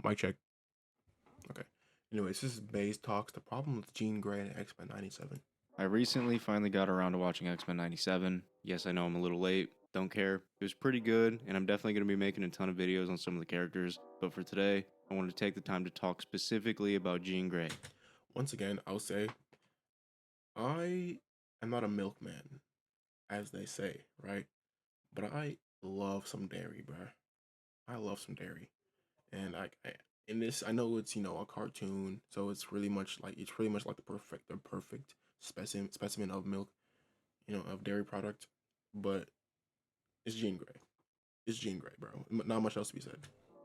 Mic check. Okay. Anyways, this is Bay's Talks, the problem with Jean Grey and X-Men 97. I recently finally got around to watching X-Men 97. Yes, I know I'm a little late. Don't care. It was pretty good, and I'm definitely going to be making a ton of videos on some of the characters. But for today, I wanted to take the time to talk specifically about Jean Grey. Once again, I'll say, I am not a milkman, as they say, right? But I love some dairy, bruh. I love some dairy. And in this, I know it's, a cartoon, so it's really much like, the perfect specimen of milk, of dairy product. But it's Jean Grey. It's Jean Grey, bro. Not much else to be said.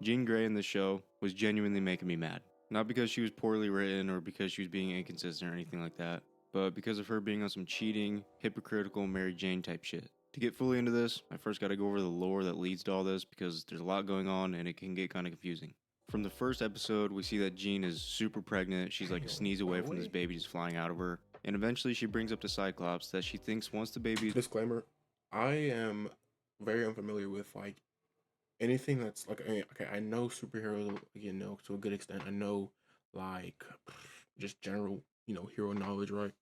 Jean Grey in this show was genuinely making me mad. Not because she was poorly written or because she was being inconsistent or anything like that, but because of her being on some cheating, hypocritical Mary Jane type shit. To get fully into this, I first got to go over the lore that leads to all this because there's a lot going on and it can get kind of confusing. From the first episode, we see that Jean is super pregnant. She's like a sneeze away from this baby just flying out of her. And eventually she brings up to Cyclops that she thinks once the baby... Disclaimer, I am very unfamiliar with like anything that's like, okay, I know superheroes, to a good extent. I know like just general, hero knowledge, right?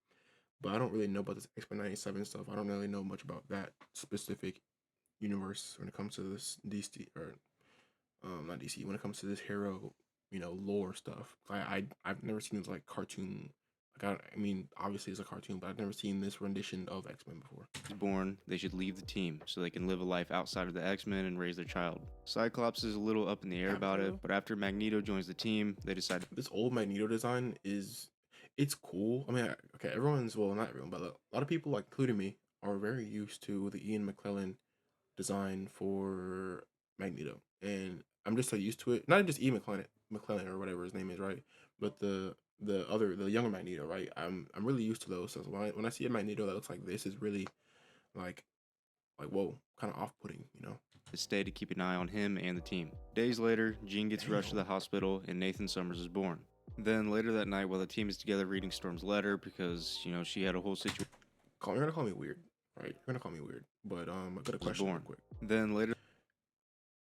But I don't really know about this X-Men 97 stuff. I don't really know much about that specific universe when it comes to this DC, or not DC, when it comes to this hero, lore stuff. I've never seen this like cartoon. Like I mean, obviously it's a cartoon, but I've never seen this rendition of X-Men before. born, they should leave the team so they can live a life outside of the X-Men and raise their child. Cyclops is a little up in the air about it, but after Magneto joins the team, they decide this old Magneto design it's cool. I mean, okay, everyone's, well, not everyone, but a lot of people, like including me, are very used to the Ian McClellan design for Magneto, and I'm just so used to it. Not just Ian McClellan or whatever his name is, right? But the younger Magneto, right? I'm really used to those. So when I see a Magneto that looks like this, is really like whoa, kind of off-putting. to stay to keep an eye on him and the team. Days later, Jean gets rushed to the hospital and Nathan Summers is born. Then later that night, while the team is together reading Storm's letter because, she had a whole situation... You're gonna call me weird, right? You're gonna call me weird, but I got a question real quick. Then later...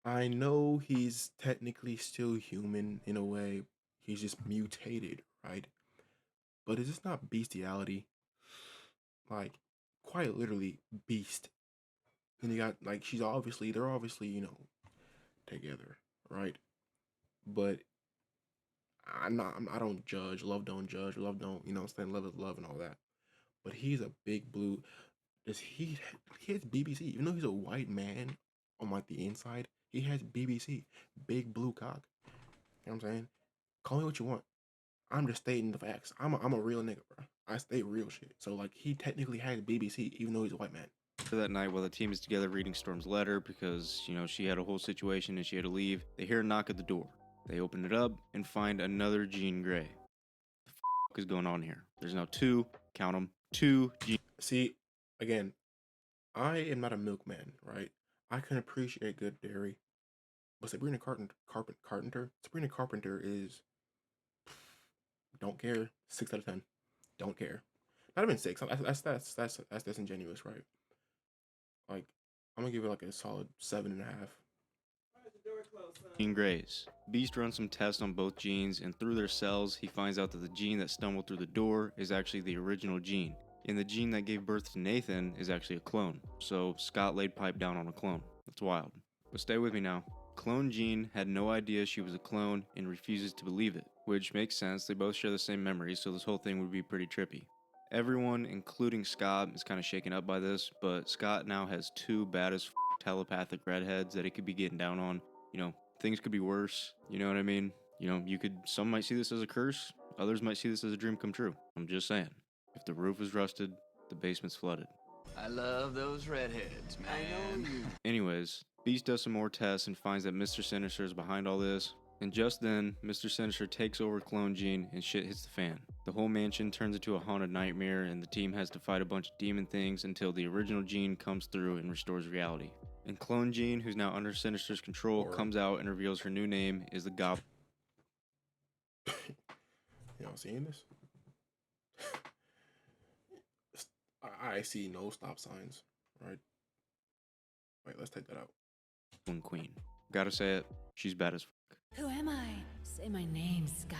I know he's technically still human in a way. He's just mutated, right? But is this not bestiality? Like, quite literally beast. And you got like they're obviously, together, right? But I don't judge. Love don't judge. Love don't, stand love is love and all that. But he's a big blue. Does he has BBC, even though he's a white man on like the inside, he has BBC, big blue cock. You know what I'm saying? Call me what you want. I'm just stating the facts. I'm a real nigga, bro. I state real shit. So like he technically has BBC, even though he's a white man. That night, while the team is together reading Storm's letter because, she had a whole situation and she had to leave, they hear a knock at the door. They open it up and find another Jean Grey. The f*** is going on here? There's now count them, two Jean... See, again, I am not a milkman, right? I can appreciate good dairy, but Sabrina Carpenter is, don't care, 6 out of 10, don't care. Not even 6. That's disingenuous, right? Like, I'm gonna give it like a solid 7.5. Jean Greys. Beast runs some tests on both genes, and through their cells, he finds out that the gene that stumbled through the door is actually the original gene, and the gene that gave birth to Nathan is actually a clone. So Scott laid pipe down on a clone. That's wild. But stay with me now. Clone Jean had no idea she was a clone and refuses to believe it, which makes sense. They both share the same memories, so this whole thing would be pretty trippy. Everyone, including Scott, is kind of shaken up by this, but Scott now has two bad as telepathic redheads that he could be getting down on. Things could be worse. You know what I mean? Some might see this as a curse, others might see this as a dream come true. I'm just saying. If the roof is rusted, the basement's flooded. I love those redheads, man. I know you. Anyways, Beast does some more tests and finds that Mr. Sinister is behind all this. And just then, Mr. Sinister takes over Clone Jean and shit hits the fan. The whole mansion turns into a haunted nightmare and the team has to fight a bunch of demon things until the original Jean comes through and restores reality. And Clone Jean, who's now under Sinister's control, comes out and reveals her new name is the Goblin. Y'all seeing this? I see no stop signs, right? Wait, let's take that out. Queen. Gotta say it, she's bad as fuck. Who am I? Say my name, Scott.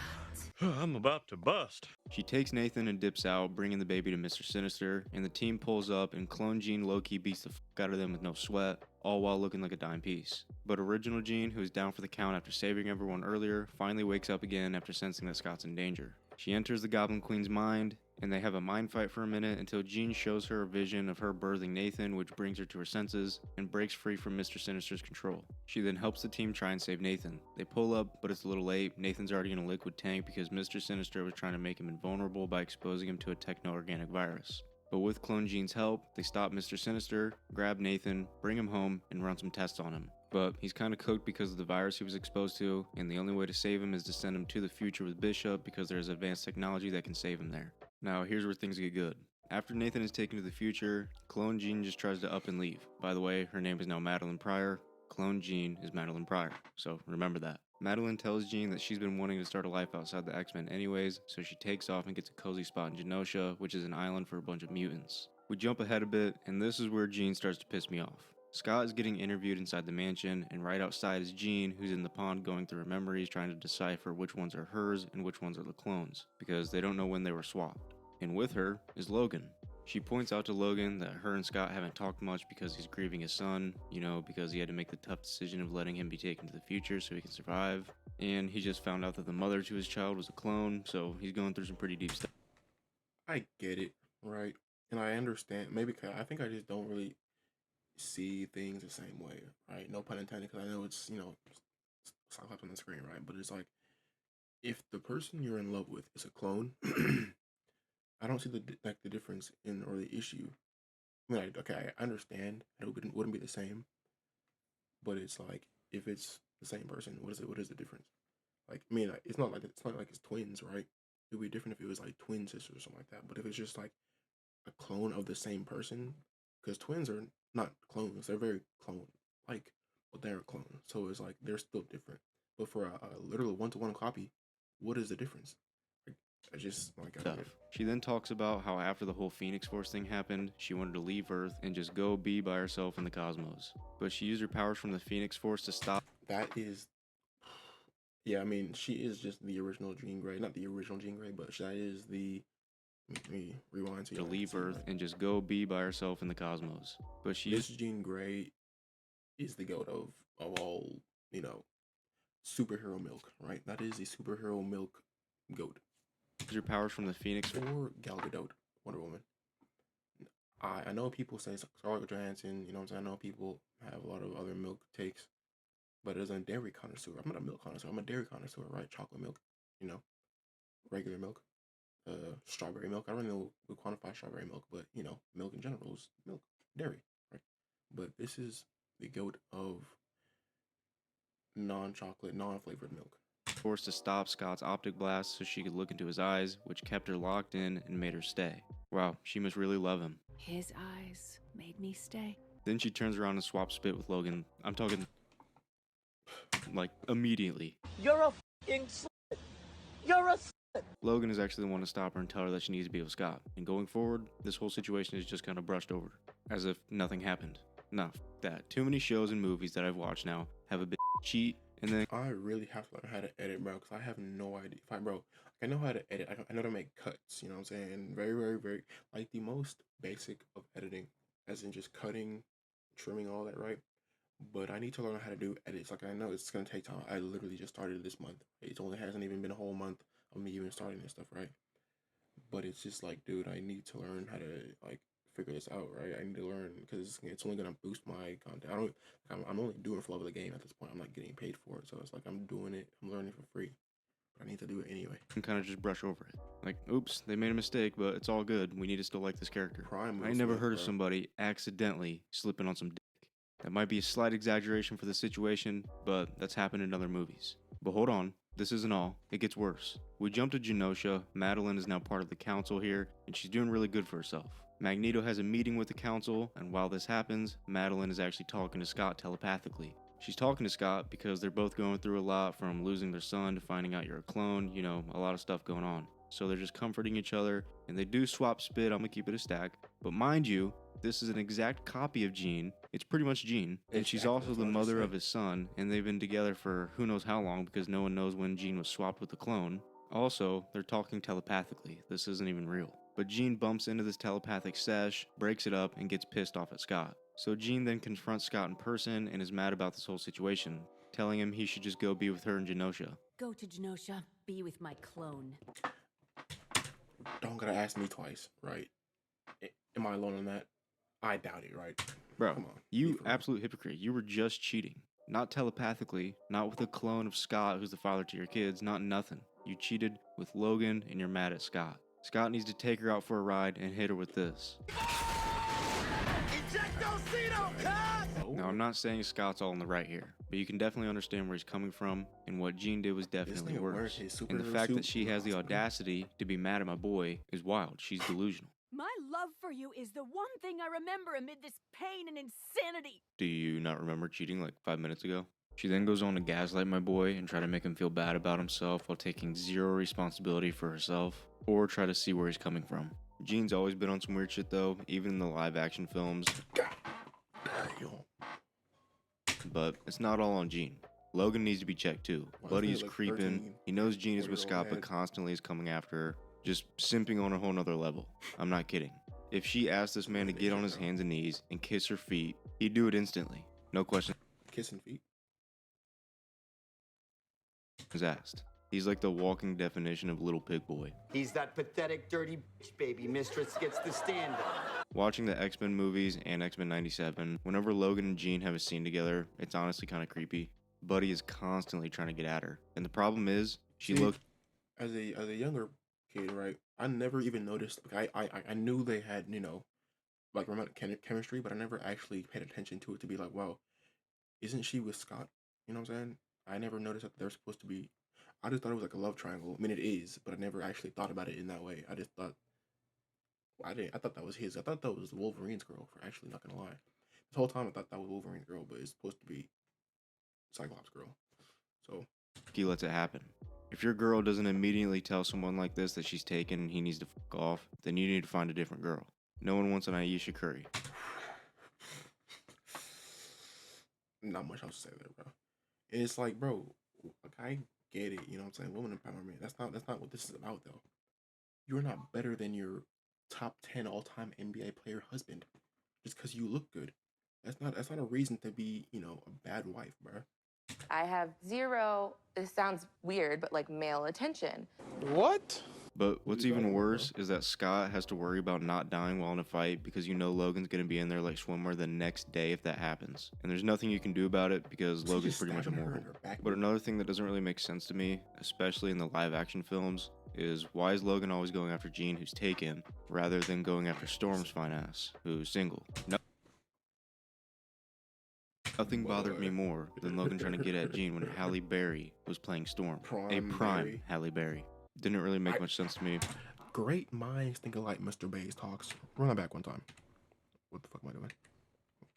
I'm about to bust. She takes Nathan and dips out, bringing the baby to Mr. Sinister, and the team pulls up and Clone Jean low-key beats the fuck out of them with no sweat, all while looking like a dime piece. But Original Jean, who is down for the count after saving everyone earlier, finally wakes up again after sensing that Scott's in danger. She enters the Goblin Queen's mind, and they have a mind fight for a minute until Jean shows her a vision of her birthing Nathan, which brings her to her senses and breaks free from Mr. Sinister's control. She then helps the team try and save Nathan. They pull up, but it's a little late. Nathan's already in a liquid tank because Mr. Sinister was trying to make him invulnerable by exposing him to a techno-organic virus. But with Clone Jean's help, they stop Mr. Sinister, grab Nathan, bring him home, and run some tests on him. But he's kinda cooked because of the virus he was exposed to, and the only way to save him is to send him to the future with Bishop because there's advanced technology that can save him there. Now, here's where things get good. After Nathan is taken to the future, Clone Jean just tries to up and leave. By the way, her name is now Madeline Pryor. Clone Jean is Madeline Pryor, so remember that. Madeline tells Jean that she's been wanting to start a life outside the X-Men anyways, so she takes off and gets a cozy spot in Genosha, which is an island for a bunch of mutants. We jump ahead a bit, and this is where Jean starts to piss me off. Scott is getting interviewed inside the mansion, and right outside is Jean, who's in the pond going through her memories trying to decipher which ones are hers and which ones are the clones, because they don't know when they were swapped. And with her is Logan. She points out to Logan that her and Scott haven't talked much because he's grieving his son, because he had to make the tough decision of letting him be taken to the future so he can survive, and he just found out that the mother to his child was a clone, so he's going through some pretty deep stuff. I get it, right? And I understand. Maybe 'cause I think I just don't really see things the same way, right? No pun intended, because I know it's Cyclops on the screen, right? But it's like if the person you're in love with is a clone, I don't see the difference in or the issue. I mean, okay, I understand it wouldn't be the same, but it's like if it's the same person, what is the difference? Like, I mean, it's not like it's twins, right? It would be different if it was like twin sisters or something like that. But if it's just like a clone of the same person, because twins are not clones; they're very clone like, but they're a clone. So it's like they're still different. But for a literal one-to-one copy, what is the difference? Like, I just like I don't Stuff. get it. She then talks about how after the whole Phoenix Force thing happened, she wanted to leave Earth and just go be by herself in the cosmos. But she used her powers from the Phoenix Force to stop That is, yeah. I mean, she is just the original Jean Grey, not the original Jean Grey, but that is the. Let me rewind so to you leave see, Earth right? and just go be by herself in the cosmos. But she This used Jean Grey is the goat of all superhero milk, right? That is the superhero milk goat. her powers from the Phoenix Or Gal Gadot, Wonder Woman. I know people say Scarlett Johansson, you know what I'm saying? I know people have a lot of other milk takes, but as a dairy connoisseur, I'm not a milk connoisseur, I'm a dairy connoisseur, right? Chocolate milk, you know, regular milk, strawberry milk. I don't really know we quantify strawberry milk, but milk in general is milk, dairy, right? But this is the goat of non-chocolate, non-flavored milk. forced to stop Scott's optic blast so she could look into his eyes, which kept her locked in and made her stay. Wow, she must really love him. His eyes made me stay. Then she turns around and swaps spit with Logan. I'm talking like immediately. You're a f***ing slut. You're a Logan is actually the one to stop her and tell her that she needs to be with Scott. And going forward, this whole situation is just kind of brushed over, as if nothing happened. Nah, that. Too many shows and movies that I've watched now have a bit cheat, and then I really have to learn how to edit, bro, because I have no idea. I know how to edit. I know how to make cuts. You know what I'm saying? Very, very, very like the most basic of editing, as in just cutting, trimming, all that, right? But I need to learn how to do edits. Like I know it's gonna take time. I literally just started this month. It only hasn't even been a whole month of me even starting this stuff, right? But it's just like, dude, I need to learn how to like figure this out, right? I need to learn because it's only gonna boost my content. I don't. I'm only doing it for love of the game at this point. I'm not getting paid for it, so it's like I'm doing it. I'm learning for free, but I need to do it anyway. kind of just brush over it. Like, oops, they made a mistake, but it's all good. We need to still like this character. Prime I Will never Smith, heard of bro. somebody accidentally slipping on some dick. That might be a slight exaggeration for the situation, but that's happened in other movies. But hold on, this isn't all. It gets worse. We jump to Genosha. Madeline is now part of the council here, and she's doing really good for herself. Magneto has a meeting with the council, and while this happens, Madeline is actually talking to Scott telepathically. She's talking to Scott because they're both going through a lot, from losing their son to finding out you're a clone, a lot of stuff going on. So they're just comforting each other, and they do swap spit. I'm gonna keep it a stack. But mind you, this is an exact copy of Jean, It's pretty much Jean, and It's she's exactly also what the I was mother saying. of his son, and they've been together for who knows how long because no one knows when Jean was swapped with the clone. Also, they're talking telepathically. This isn't even real. But Jean bumps into this telepathic sesh, breaks it up, and gets pissed off at Scott. So Jean then confronts Scott in person and is mad about this whole situation, telling him he should just go be with her in Genosha. Go to Genosha, be with my clone. Don't gotta ask me twice, right? Am I alone on that? I doubt it, right? Bro, Come on, be you for real. absolute hypocrite. You were just cheating. Not telepathically, not with a clone of Scott who's the father to your kids, not nothing. You cheated with Logan and you're mad at Scott. Scott needs to take her out for a ride and hit her with this. Now, I'm not saying Scott's all in the right here, but you can definitely understand where he's coming from, and what Jean did was definitely nigga wears worse. his And the superhero fact suit that she in the has the hospital. audacity to be mad at my boy is wild. She's delusional. My love for you is the one thing I remember amid this pain and insanity. Do you not remember cheating like 5 minutes ago? She then goes on to gaslight my boy and try to make him feel bad about himself while taking zero responsibility for herself, or try to see where he's coming from. Jean's always been on some weird shit though, even in the live action films, Damn. but it's not all on Jean. Logan needs to be checked too. Why Buddy isn't is he, like, creeping. 13, He knows Jean is with 4-year-old Scott, but man? constantly is coming after her, just simping on a whole nother level. I'm not kidding. If she asked this man to get on his hands and knees and kiss her feet, he'd do it instantly. No questions Kissing feet. asked. He's like the walking definition of little pig boy. He's that pathetic, dirty bitch baby Mistress gets to stand on. Watching the X-Men movies and X-Men 97, whenever Logan and Jean have a scene together, it's honestly kind of creepy. Buddy is constantly trying to get at her. And the problem is, she See, looked as a younger kid, right? I never even noticed. Like I knew they had, like romantic chemistry, but I never actually paid attention to it to be like, wow, isn't she with Scott? You know what I'm saying? I never noticed that they're supposed to be. I just thought it was like a love triangle. I mean, it is, but I never actually thought about it in that way. I just thought I didn't. I thought that was his. I thought that was Wolverine's girl. For actually, not gonna lie, this whole time I thought that was Wolverine's girl, but it's supposed to be Cyclops' girl. So he lets it happen. If your girl doesn't immediately tell someone like this that she's taken and he needs to fuck off, then you need to find a different girl. No one wants an Aisha Curry. not much else to say there, bro. And it's like, bro, like I get it. You know what I'm saying? Woman empowerment. That's not what this is about, though. You're not better than your top 10 all-time NBA player husband just because you look good. That's not a reason to be, a bad wife, bro. I have zero, this sounds weird, but like male attention. What? But what's You got even it, bro. worse is that Scott has to worry about not dying while in a fight because Logan's gonna be in there like swimwear the next day if that happens. And there's nothing you can do about it because Was he Logan's just pretty much stabbing her immortal. in her back? But another thing that doesn't really make sense to me, especially in the live action films, is why is Logan always going after Jean, who's taken, rather than going after Storm's fine ass, who's single? Nothing bothered me more than Logan trying to get at Jean when Halle Berry was playing Storm. A Prime prime Berry. Halle Berry. Didn't really make much sense to me. Great minds think alike, Mr. Bays talks. Run it back one time. What the fuck am I doing?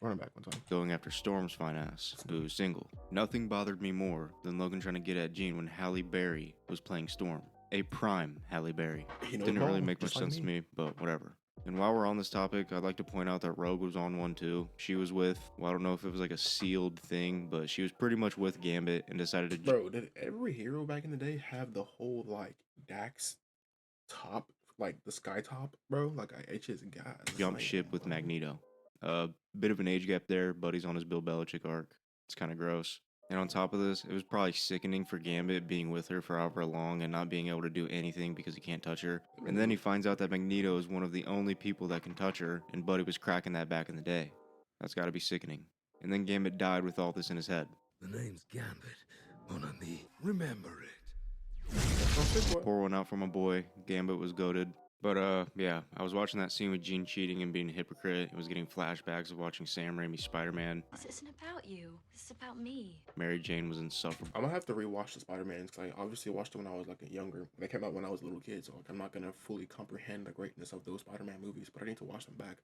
Run it back one time. Going after Storm's fine ass, who's single. Nothing bothered me more than Logan trying to get at Jean when Halle Berry was playing Storm. A prime Halle Berry. You know, Didn't really Paul, make much just like sense to me, but whatever. And while we're on this topic, I'd like to point out that Rogue was on one too. She was with, well, I don't know if it was like a sealed thing, but she was pretty much with Gambit and decided to Bro, did every hero back in the day have the whole like Dax top, like the sky top, bro? Like it's just guys jump like, ship with Magneto. Bit of an age gap there. Buddy's on his Bill Belichick arc. It's kind of gross. And on top of this, it was probably sickening for Gambit being with her for however long and not being able to do anything because he can't touch her. And then he finds out that Magneto is one of the only people that can touch her, and Buddy was cracking that back in the day. That's gotta be sickening. And then Gambit died with all this in his head. The name's Gambit, mon ami. Remember it. Pour one out for my boy. Gambit was goated. But yeah, I was watching that scene with Jean cheating and being a hypocrite. It was getting flashbacks of watching Sam Raimi's Spider-Man. This isn't about you. This is about me. Mary Jane was insufferable. I'm gonna have to rewatch the Spider-Man because I obviously watched it when I was like a younger. They came out when I was a little kid, so like, I'm not gonna fully comprehend the greatness of those Spider-Man movies. But I need to watch them back,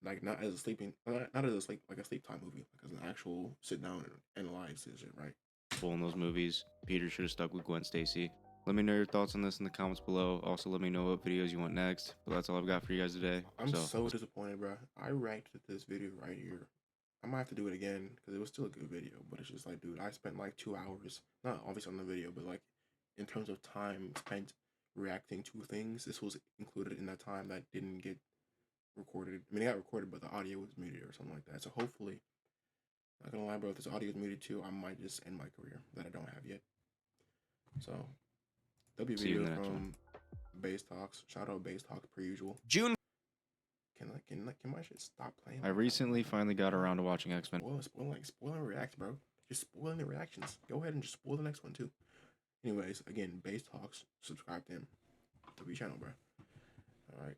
like not as a sleeping, not as a sleep like a sleep time movie, like as an actual sit down and analyze this shit, right? In those movies, Peter should have stuck with Gwen Stacy. Let me know your thoughts on this in the comments below. Also, let me know what videos you want next. But that's all I've got for you guys today. I'm so disappointed, bro. I reacted to this video right here I might have to do it again because it was still a good video. But it's just like, dude, I spent like 2 hours, not obviously on the video, but like in terms of time spent reacting to things. This was included in that time that didn't get recorded. I mean, it got recorded, but the audio was muted or something like that. So hopefully, not gonna lie, bro, if this audio is muted too, I might just end my career that I don't have yet. So there'll be a See you in video the next one. from Base Talks. Shout out Base Talks per usual. June. Can my shit stop playing? I recently finally got around to watching X-Men. Spoiling reacts, bro. Just spoiling the reactions. Go ahead and just spoil the next one too. Anyways, again, Base Talks. Subscribe to him. W channel, bro. All right.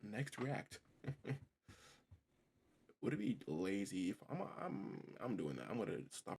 Next react. Would it be lazy if I'm doing that? I'm gonna stop.